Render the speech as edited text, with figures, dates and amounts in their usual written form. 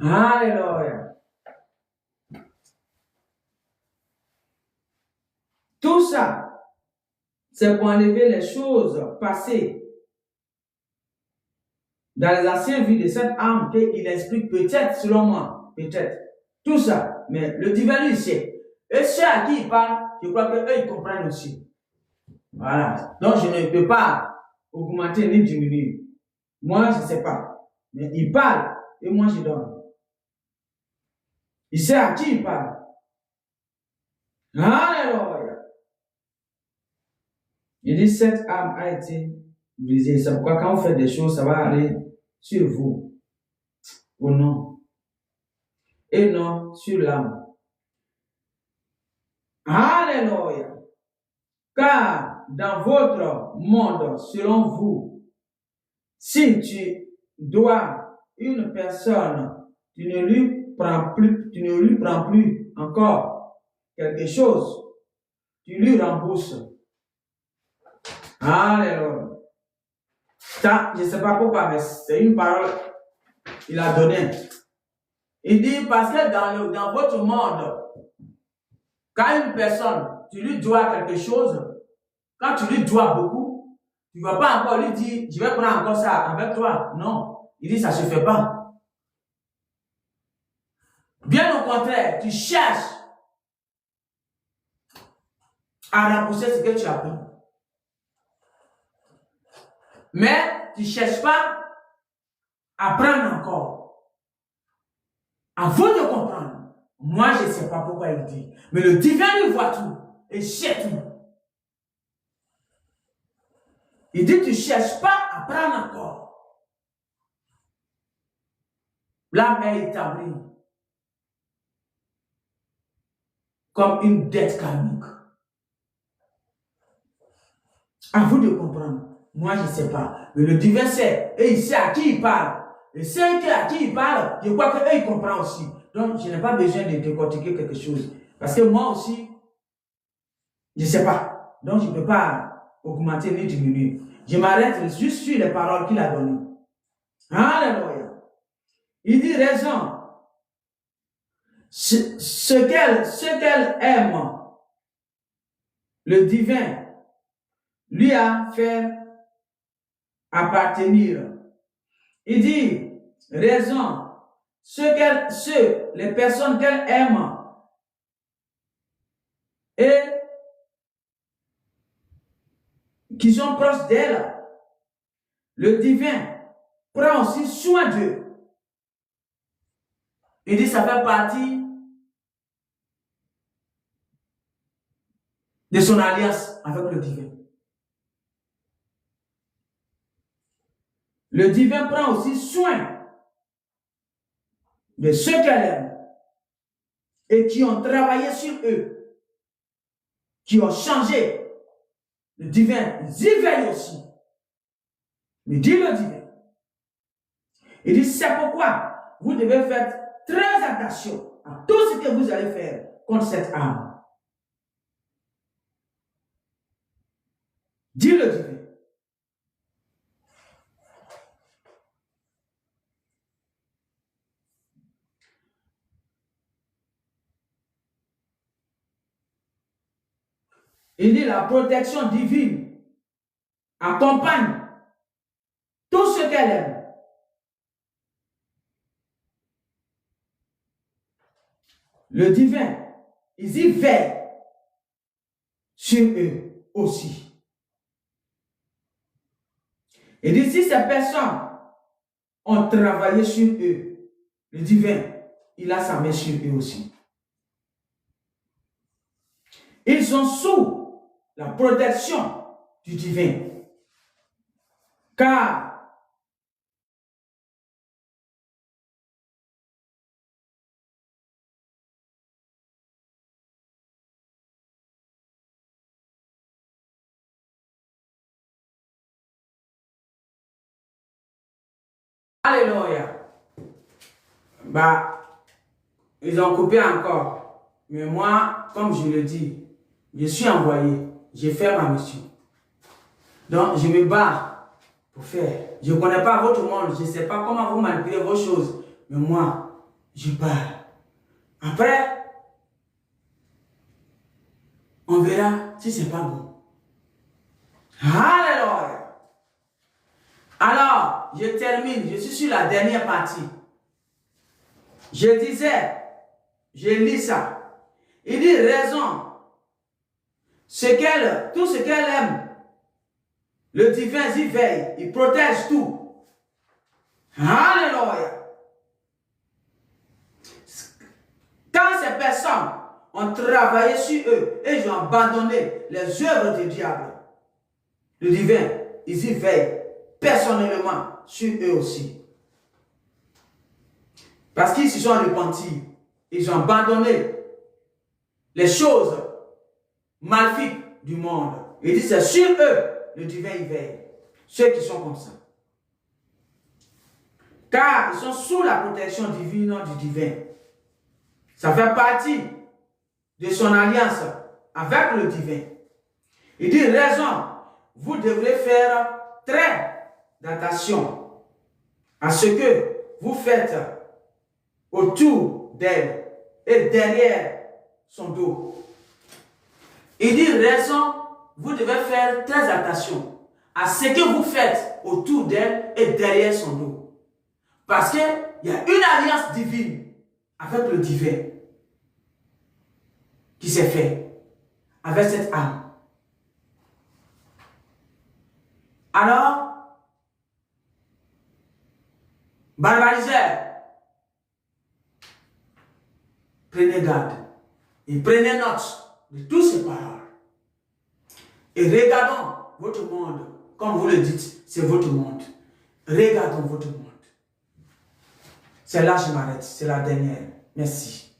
Alléluia. Tout ça, c'est pour enlever les choses passées dans les anciennes vies de cette âme qu'il explique peut-être, selon moi, peut-être. Tout ça, mais le divin lui sait. Et ceux à qui il parle, je crois qu'eux, ils comprennent aussi. Voilà. Donc, je ne peux pas augmenter ni diminuer. Moi, je ne sais pas. Mais il parle et moi, je donne. Il sait à qui il parle. Alléluia. Il dit, cette âme a été brisée. C'est pourquoi quand vous faites des choses, ça va aller sur vous. Ou non. Et non sur l'âme. Alléluia. Car dans votre monde, selon vous, si tu dois une personne, tu ne lui prends plus encore quelque chose, tu lui rembourses. Alléluia. Ça, je ne sais pas pourquoi, mais c'est une parole qu'il a donnée. Il dit parce que dans votre monde, quand une personne, tu lui dois quelque chose, quand tu lui dois beaucoup, tu ne vas pas encore lui dire, je vais prendre encore ça avec toi. Non. Il dit, ça ne se fait pas. Bien au contraire, tu cherches à rembourser ce que tu as pris. Mais tu ne cherches pas à prendre encore. À vous de comprendre. Moi, je ne sais pas pourquoi il dit. Mais le divin lui voit tout. Et sait tout. Il dit, tu ne cherches pas à prendre encore. L'âme est établie comme une dette karmique. À vous de comprendre. Moi, je ne sais pas. Mais le divin sait. Et il sait à qui il parle. Et c'est à qui il parle, je crois qu'eux, ils comprennent aussi. Donc, je n'ai pas besoin de décortiquer quelque chose. Parce que moi aussi, je ne sais pas. Donc, je ne peux pas augmenter ni diminuer. Je m'arrête juste sur les paroles qu'il a données. Alléluia. Il dit raison. Ce qu'elle aime, le divin, lui a fait appartenir. Il dit raison. Les personnes qu'elle aime et qui sont proches d'elle, le divin prend aussi soin d'eux. Il dit ça fait partie de son alliance avec le divin. Le divin prend aussi soin de ceux qu'elle aime et qui ont travaillé sur eux, qui ont changé. Le divin, il y veille aussi. Mais dit le divin. Il dit, c'est pourquoi vous devez faire très attention à tout ce que vous allez faire contre cette âme. Dit le divin. Il dit la protection divine accompagne tout ce qu'elle aime. Le divin, il y veille sur eux aussi. Il dit si ces personnes ont travaillé sur eux, le divin, il a sa main sur eux aussi. Ils sont sous la protection du divin. Car Alléluia. Ils ont coupé encore. Mais moi, comme je le dis, je suis envoyé. J'ai fait ma mission. Donc, je me bats pour faire. Je ne connais pas votre monde. Je ne sais pas comment vous manipulez vos choses. Mais moi, je parle. Après, on verra si c'est pas bon. Alléluia. Alors, je termine, je suis sur la dernière partie. Je disais, je lis ça. Il dit raison. Tout ce qu'elle aime, le divin y veille, il protège tout. Alléluia. Quand ces personnes ont travaillé sur eux et ils ont abandonné les œuvres du diable, le divin, ils y veillent personnellement sur eux aussi. Parce qu'ils se sont repentis, ils ont abandonné les choses maléfiques du monde. Il dit c'est sur eux, le divin y veille. Ceux qui sont comme ça. Car ils sont sous la protection divine du divin. Ça fait partie de son alliance avec le divin. Il dit raison, vous devrez faire très attention à ce que vous faites autour d'elle et derrière son dos. Il dit raison, vous devez faire très attention à ce que vous faites autour d'elle et derrière son dos. Parce qu'il y a une alliance divine avec le divin qui s'est fait avec cette âme. Alors, barbaliseur, prenez garde et prenez note de toutes ces paroles. Et regardons votre monde, comme vous le dites, c'est votre monde. Regardons votre monde. C'est là que je m'arrête, c'est la dernière. Merci.